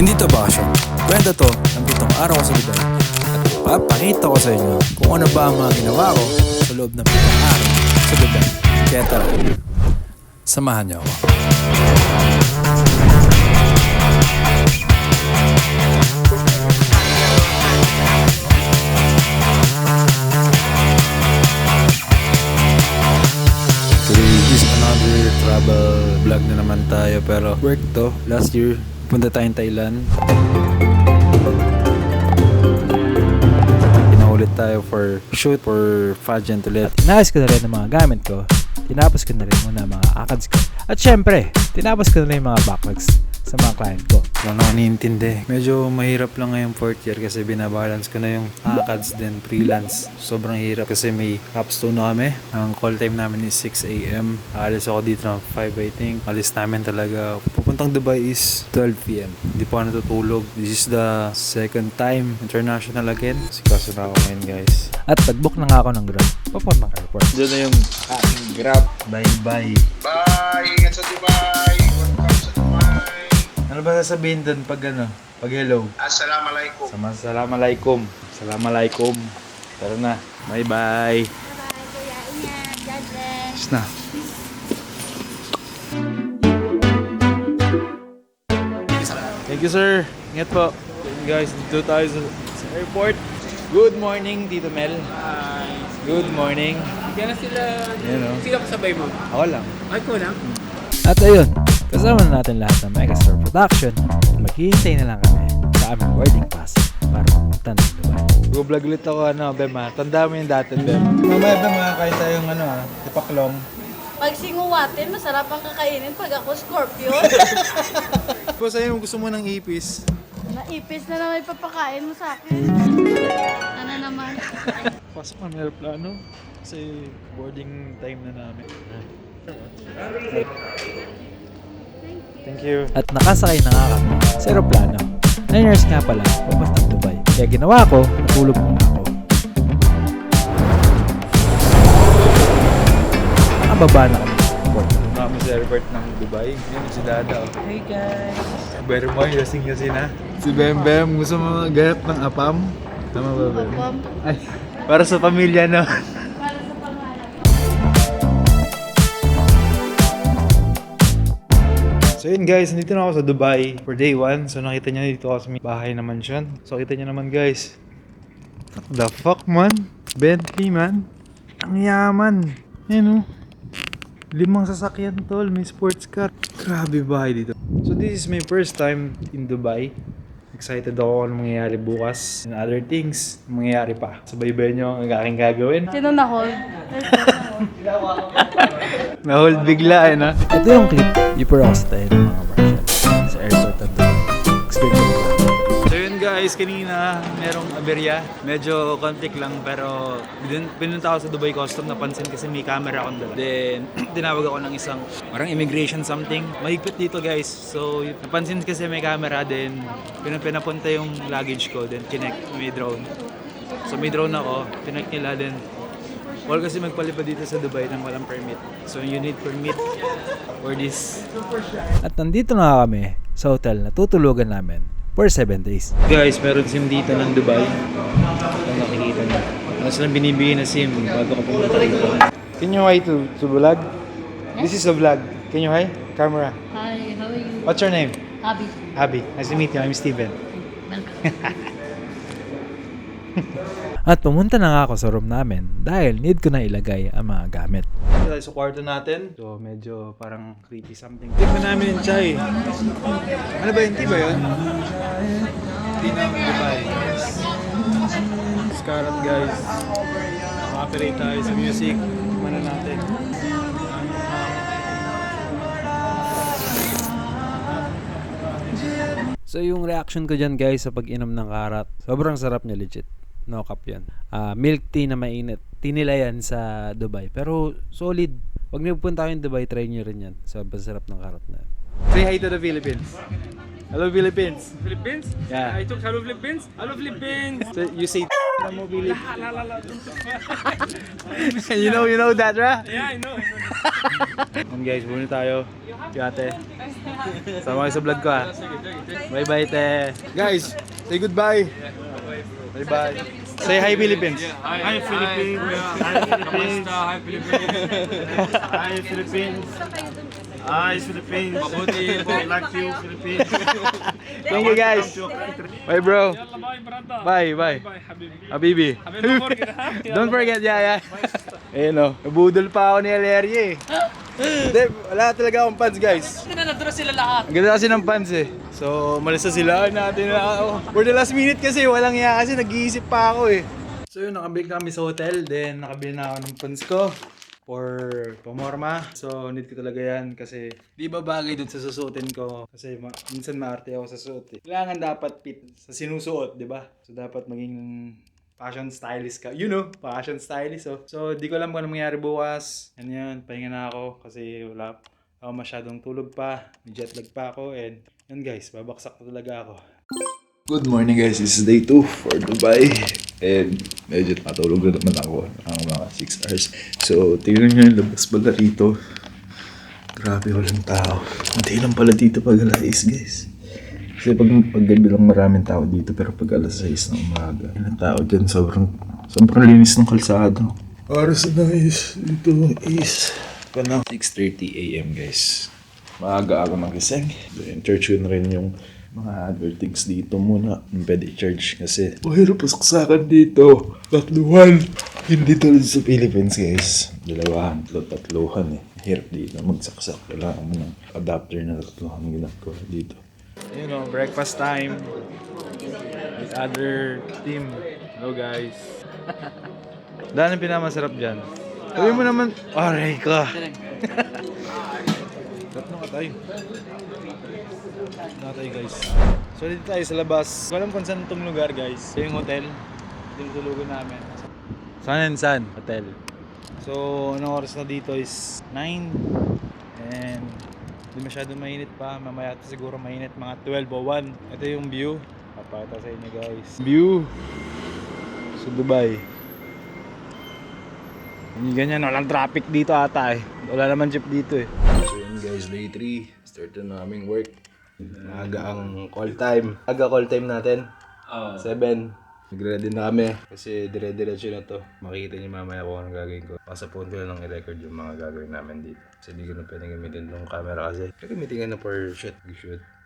Hindi to bakasyon. Kwento to ng 7 araw ko sa Dubai. At papakita ko sa inyo kung ano ba ang mga ginawa ko sa loob ng 7 araw sa Dubai. Kaya tara, samahan niyo ako. Today is another travel vlog na naman tayo, pero work to. Last year, punta tayong Thailand. Pinaulit tayo for shoot for pageant ulit. Inayos ko na rin ang mga gamit ko. Tinapos ko na rin muna mga ACADS ko. At syempre, tinapos ko na rin yung mga backlogs sa mga client ko. Wala na niniintindi. Medyo mahirap lang ngayong 4th year kasi binabalance ko na yung ACADS din freelance. Sobrang hirap kasi may capstone na kami. Ang call time namin is 6 AM. Alis ako dito ng 5 I think. Alis namin talaga. Pupuntang Dubai is 12 PM. Hindi pa ako natutulog. This is the second time international again. Sikaso na ako ngayon, guys. At nag-book na nga ako ng Grab papuntang airport. Doon na yung aking Grab. Bye-bye. Bye! Ingat sa Dubai! Welcome sa Dubai! Ano ba sasabihin doon pag ano? Pag hello? Assalamualaikum! Assalamualaikum. Assalamualaikum. Tara na. Bye-bye. Bye-bye, Kuya. Ingat. God bless. Tapos na. Thank you, sir. Ingat po. Guys, dito tayo sa airport. Good morning, Tito Mel. Hi. Good morning. Yan na sila. Yan, oh. Sila kasabay mo. Ako lang. Ay, ko lang. At ayun, kasama na natin lahat ng Megastore Production. Maghihintay na lang kami sa aming boarding pass para pumunta ng Dubai. Go-vlog ulit ako, Bem, ha? Tanda mo yung dati, Bem. Mamaya, Bem, makakain tayong, tipaklong. Pag singuwatin, masarap ang kakainin pag ako scorpion. Kung sa'yo gusto mo ng ipis, Naipis na naman ipapakain mo sa akin. Ano naman? pasok kami aeroplano kasi boarding time na namin. Thank you. At nakasakay na nga kami sa aeroplano. 9 hours nga pala, papuntang Dubai. Kaya ginawa ko, natulog muna ako. Nakababa na kami sa airport. Kami sa airport ng Dubai. Yan si Dada. Hey guys! Very mo, yasing-yasin ha. Si Bem Bem, gusto mo ganap ng apam? Tama ba, Bem? Apam? Ay, para sa pamilya na. Para sa pangalan. So yun guys, nandito na ako sa Dubai for day 1. So nakita nyo dito ako sa may bahay na mansyon. So kita nyo naman guys. What the fuck man? Bentley man. Ang yaman. Yan 5 sasakyan tol, may sports car. Grabe bahay dito. So this is my first time in Dubai. Excited ako kung mangyayari bukas and other things mangyayari pa. Sabay-bay nyo ang aking gagawin. Sino na-hold? Na-hold bigla na. Ito yung clip. Iparox tayo ng mga Marshall sa airport at Dubai. Expect ko. So yun guys, kanina merong aberya. Medyo conflict lang pero pinunta ako sa Dubai Custom. Napansin kasi may camera akong dala. Then tinawag ako ng isang parang immigration something. Mahigpit dito guys. So napansin kasi may camera. Then pinapunta yung luggage ko. Then connect may drone. So may drone ako. Connect nila. Then wala kasi magpalipad dito sa Dubai nang walang permit. So you need permit for this. At nandito na kami sa hotel na tutulugan namin for 7 days. Guys, meron SIM dito ng Dubai. Kung nakikita nyo. Ano silang binibigyan na SIM bago ka pumunta dito. Can you hi to vlog? This is a vlog. Can you hi? Camera. Hi, how are you? What's your name? Happy. Abby. Nice to meet you. I'm Steven. Welcome. At pumunta na nga ako sa room namin dahil need ko na ilagay ang mga gamit. Dito tayo sa kwarto natin. So medyo parang creepy something. Tikman namin yung chai. Ano ba yun? Tea ba yun? Tea ng Dubai. Scarlet guys. Maka-operate tayo sa music. Tikman na natin. So yung reaction ko dyan guys sa pag-inom ng karat, sobrang sarap niya legit. No cap yan. Milk tea na mainit. Tea nila yan sa Dubai. Pero solid. Pag nipupunta kayo Dubai, try nyo rin yan. Sobrang sarap ng karat na yan. Say hi to the Philippines. Hello, Philippines. Philippines? Yeah. I took hello Philippines. Hello Philippines. So you say mo Philippines. La la la. you know that, right? Yeah, I know. And guys, bumili tayo. Kaya ate. Sama kayo sa vlog ko ah. Bye bye te. Guys, say goodbye. Bye bye. Say hi Philippines. Hi Philippines. Hi Philippines. Hi Philippines. Hi Philippines. Hi Philippines. Mabuti po. Like you Philippines. Thank you guys. Bye bro. Bye brother. Bye bye. Bye Habibi. Habibi. Don't forget ha. Don't forget, yeah. Ayun o, nabudol pa ako ni Alerye eh. Hindi, wala talaga akong fans guys. Nadura sila lahat. Ang ganda kasi ng fans eh. So, umalis na sila natin na ako. For the last minute kasi, walang iya kasi nag-iisip pa ako eh. So yun, nakabalik na kami sa hotel. Then, nakabili na ako ng pants ko for pamorma. So, need ko talaga yan kasi di ba bagay dun sa susuotin ko. Kasi minsan maarte ako sa suot eh. Kailangan dapat fit sa sinusuot, di ba? So, dapat maging fashion stylist ka. You know, fashion stylist. So di ko alam kung ano mangyari bukas. Yan, pahinga na ako kasi wala ako masyadong tulog pa. May jet lag pa ako. And yun guys, babaksak na talaga ako. Good morning guys, this is day 2 for Dubai and medyo natulog na naman ako ang mga 6 hours. So tingnan nyo yung labas pala rito. Grabe walang tao. Hindi lang pala dito pag alas 6 guys. Kasi pag gabi lang maraming tao dito pero pag alas 6 ng umaga, ilang tao dyan, sobrang linis ng kalsada. Oras na guys, ito is 6:30 AM guys. Maaga ako nagising. Then church ko na rin yung mga other things dito muna. Pwede i-charge kasi mahirap pasaksakan dito. Tatluhan. Hindi tulad sa Philippines guys. Dalawahan, tatluhan eh. Hirap dito magsaksak. Kailangan mo ng adapter na tatluhan ginagawa dito. You know, breakfast time with other team. Hello guys. Dahil ang pinamasarap dyan. Sabi mo naman, aray ka. Sarap na tayo. Guys. So dito tayo sa labas. Walang kung saan itong lugar guys. Ito yung hotel. Tinutulugan namin. San? Hotel. So anong oras na dito is 9. And hindi masyadong mainit pa. Mamaya ito siguro mainit mga 12:01. Ito yung view. Papakita sa inyo guys. View sa Dubai. Hindi ganyan. Walang traffic dito ata eh. Wala naman jeep dito eh. So yun guys, day 3. Start na naming work. Maaga ang call time. Aga call time natin. 7. Nag-ready na kami. Kasi dire-diretso na to. Makikita niyo mamaya kung anong gagawin ko. Pasapon ko na lang i-record yung mga gagawin namin dito. Kasi hindi ko na pwede gamitin ng camera kasi. Gagamitin ka na for shoot.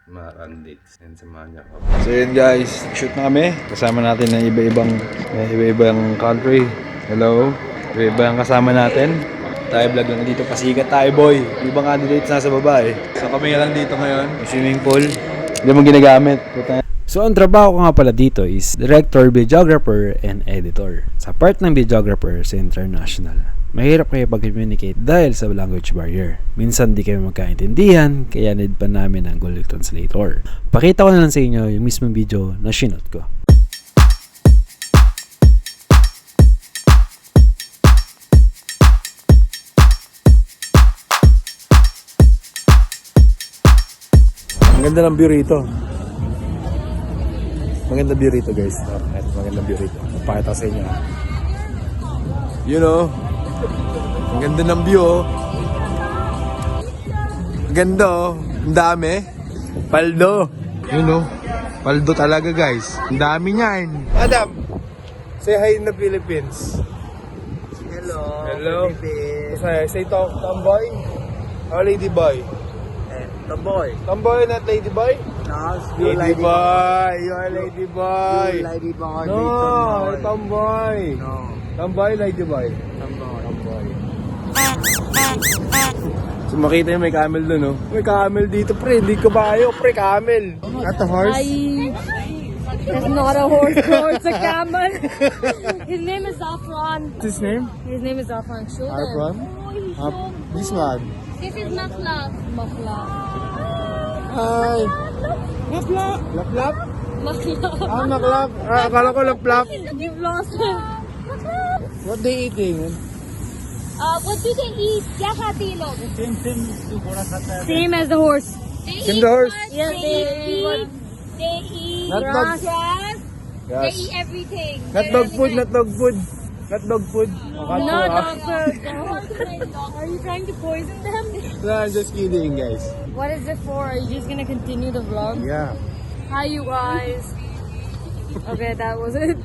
Mga run dates. And samahan niya ako. So yun guys, shoot na kami. Kasama natin ng iba-ibang country. Hello. Iba-ibang kasama natin. Tayo vlog lang dito. Pasikat tayo boy. Ibang candidates nasa baba eh. So kami lang dito ngayon. May swimming pool. Hindi mo ginagamit. So ang trabaho ko nga pala dito is director, videographer, and editor. Sa part ng videographer sa international, mahirap kayo pag-communicate dahil sa language barrier. Minsan di kayo magkaintindihan, kaya need pa namin ng Google Translator. Pakita ko na lang sa inyo yung mismong video na shinoot ko. Ang ganda ng view rito. Maganda view rito guys. Maganda view rito. Papakita sa inyo. You know. Ang ganda ng view oh. Ganda oh. Ang dami. Paldo. You know. Paldo talaga guys. Ang dami niyan. Madam. Say hi in the Philippines. Hello. Philippines. Say tomboy. Or lady boy. Tomboy. Tomboy, not lady boy? No, Lady boy. You are lady boy. lady boy. No, tomboy. No, Tomboy, lady boy. tomboy. So makita yung may camel dun, no? May camel dito, pre. Hindi ko bayo, pre. Camel. Not a horse. It's not a horse, bro. It's a camel. His name is Zafran. What's his name? His name is Zafran. Show them. Arfan? Oh, This one. this is Maflaf. Maflaf. Hi. Laplap. Laplap? Maflaf. Maklap. Akala ko laplap. You've lost him. What they eating? What do they eat? Kya khati log? Same as the horse. Sim the horse. Yes, they eat Not dog. grass. They Yes. eat everything. Not dog food, not dog food. Not dog food. No dog food. Are you trying to poison them? No, I'm just kidding, guys. What is it for? Are you just gonna continue the vlog? Yeah. Hi, you guys. Okay, that was it.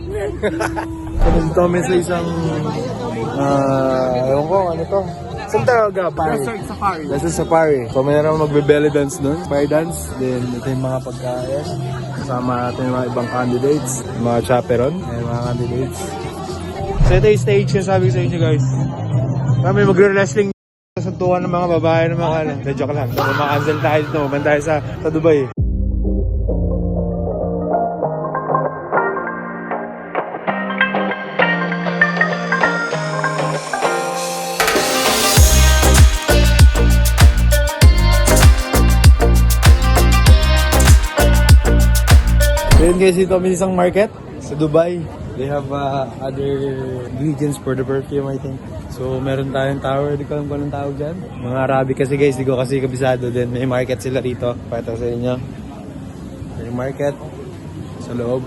Tapos Tommy sa isang, ewan ko, ano to? Saan talaga? Desert Safari. Desert Safari. So, mayroon magbe-belly dance dun. Fire dance. Then, ito yung mga pagkain. Kasama natin yung mga ibang candidates. Mga chaperon. Ayan, mga candidates. So, ito yung stage yung sabi ko sa inyo, guys. Kami magre-wrestling sa suntukan ng mga babae ng mga ano. Joke lang. Makancel tayo dito. Maman tayo sa Dubai. Ayun guys, dito kami sa isang market sa Dubai. They have other ingredients for the perfume, I think. So, meron tayong tower. Di ko alam kung anong tawag dyan. Mga Arabic kasi guys, di ko kasi kabisado din. May market sila rito. Pakita ko sa inyo. May market sa loob.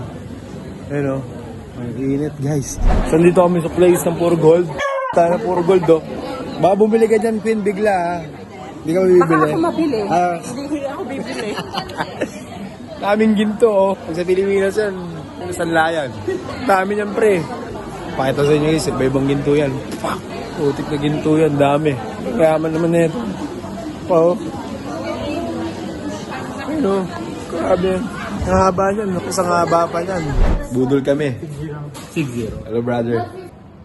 Ayun o. Ang init guys. So, dito kami sa place ng puro gold. Tayo na puro gold o. Baka bumili ka dyan, Queen, bigla ha. Hindi ka mabibili. Baka ako mabili. Hindi ako bibili. Daming ginto oh. Pag sa Pilipinas yan, ano sanlayan. Dami niyan pre. Pakita sa inyo guys, iba-ibang ginto yan. Pak! Putik na ginto yan, dami. Kayaman naman na ito. Oo. Ayun oh. Grabe yan. Ang haba niyan, isang haba pa niyan. Budol kami. 60. Hello brother.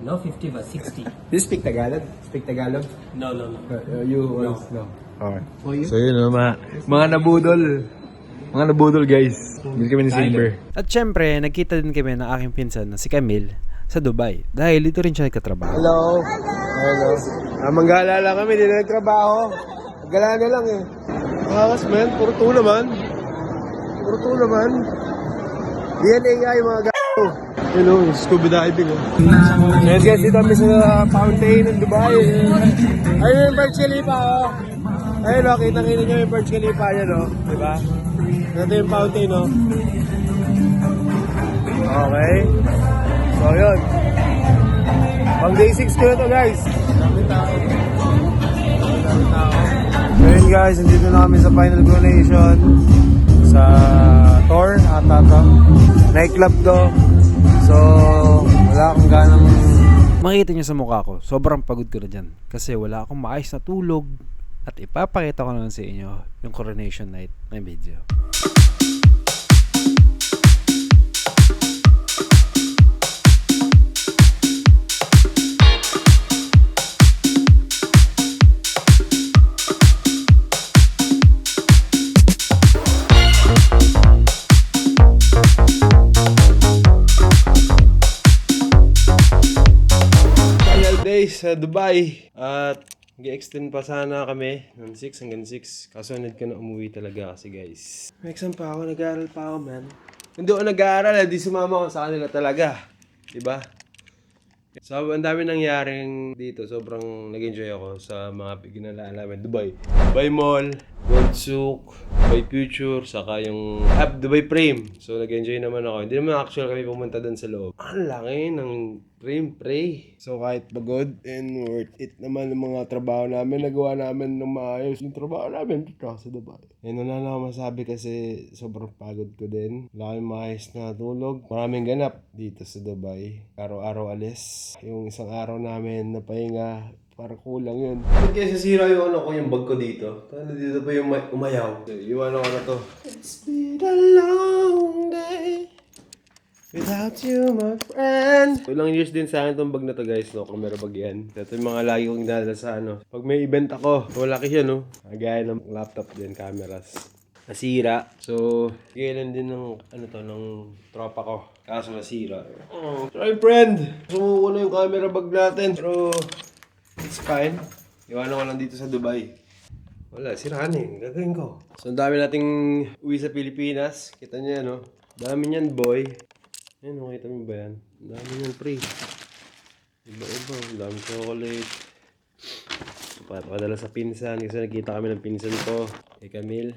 No 50 but 60. Do you speak Tagalog? Speak Tagalog? No. You no. Okay. So yun oh, mga nabudol. Mga nabudol guys. Hindi kami ni Silver. At syempre, nagkita din kami ng aking pinsan na si Camille sa Dubai. Dahil dito rin siya nagkatrabaho. Hello. Hello. Manggala lang kami, hindi na nagtrabaho. Gala na lang eh. Makas man, puro to naman. Puro to naman. DNA mga g***o. Hello, scuba diving oh. Yes guys, dito kami sa fountain ng Dubai. Ayun yung Burj Khalifa oh. Ayun oh, kitang-kita nyo yung Burj Khalifa yan oh. Diba? Ito yung fountain oh. Okay. So yun. Pang day 6 ko na to guys. Daming tao. Ayun guys, nandito na kami sa final coronation. Sa Tor, ata to. Nightclub to. So, wala akong ganang... Makikita niyo sa mukha ko, sobrang pagod ko na dyan. Kasi wala akong maayos na tulog. At ipapakita ko naman sa inyo yung coronation night na video. Sa Dubai at mag-extend pa sana kami ng 6 hanggang 6 kaso need ko na umuwi talaga kasi guys may exam pa ako, nag-aaral pa ako man. Hindi ako nag-aaral, di sumama ako sa kanila talaga, diba? So ang dami nangyaring dito, sobrang nag-enjoy ako sa mga ginala namin. Dubai Mall, Gold Souk, Dubai Future, saka yung Dubai Frame. So nag-enjoy naman ako. Hindi naman actual kami pumunta doon sa loob. Ang laki ng Frame, pre. So kahit pagod and worth it naman ng mga trabaho namin, nagawa namin ng maayos yung trabaho namin dito sa Dubai. Yan na ako masabi kasi sobrang pagod ko din. Wala kaming maayos na tulog. Maraming ganap dito sa Dubai. Araw-araw alis. Yung isang araw namin na pahinga, para kulang yun. Kaya sisira yung ano ko, yung bag ko dito. Tala dito pa yung umayaw. So, iwan ako na to. It's been a long day without you, my friend. So, ilang years din sa akin itong bag na to guys, no? Camera bag yan. Ito yung mga lagi kong dinadala sa ano. Pag may event ako, malaki yan, no? Gaya ng laptop din, cameras. Nasira. So, kailan din ng, ano to, ng tropa ko. Kaso nasira. Oh, try friend. Sumuko na yung camera bag natin. Pero, it's fine. Iwanan ko lang dito sa Dubai. Wala, siraan eh. Gagawin ko. So, ang dami nating uwi sa Pilipinas. Kita niyo yan, no? Dami niyan, boy. Ayun, makita mo ba yan? Ang dami niyan, pre. Iba-iba. Ang dami chocolate. So, padala sa pinsan. Kasi nakita kami ng pinsan ko. Kay Camille.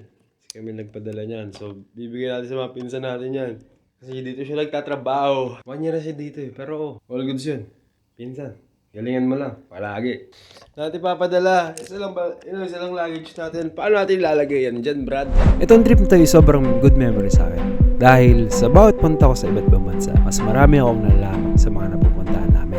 Kami nagpadala niyan. So, bibigyan natin sa mga pinsan natin yan. Kasi dito siya nagtatrabaho. 1 year na siya dito eh. Pero all goods yun. Pinsan, galingan mo lang. Palagi. Natin papadala. Isa lang luggage natin. Paano natin ilalagay yan dyan, Brad? Itong trip na to ay sobrang good memory sa akin. Dahil sa bawat punta ko sa iba't ibang bansa, mas marami akong nalalaman sa mga napupuntahan namin.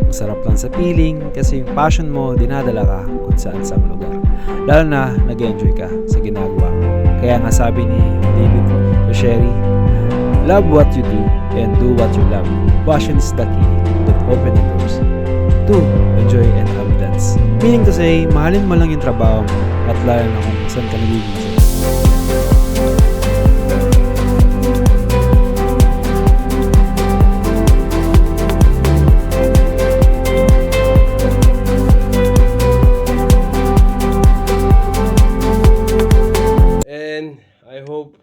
Masarap lang sa feeling kasi yung passion mo, dinadala ka kung saan lugar. Lalo na nag-enjoy ka sa ginagawa mo. Kaya nga sabi ni David Osheri, love what you do and do what you love. Passion is the key that open the doors to enjoy and abundance. Meaning to say, mahalin mo lang yung trabaho mo at lalo na kung saan ka nagiging. And I hope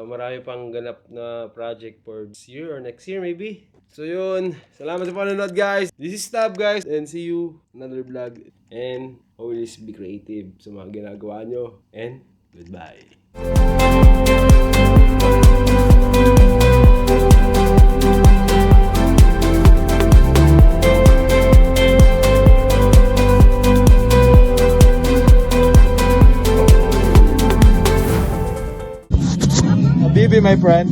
marami pang ganap na project for this year or next year maybe. So yun, salamat sa panonood guys. This is Tab guys and see you another vlog. And always be creative sa mga ginagawa nyo. And goodbye. Habibi, my friend.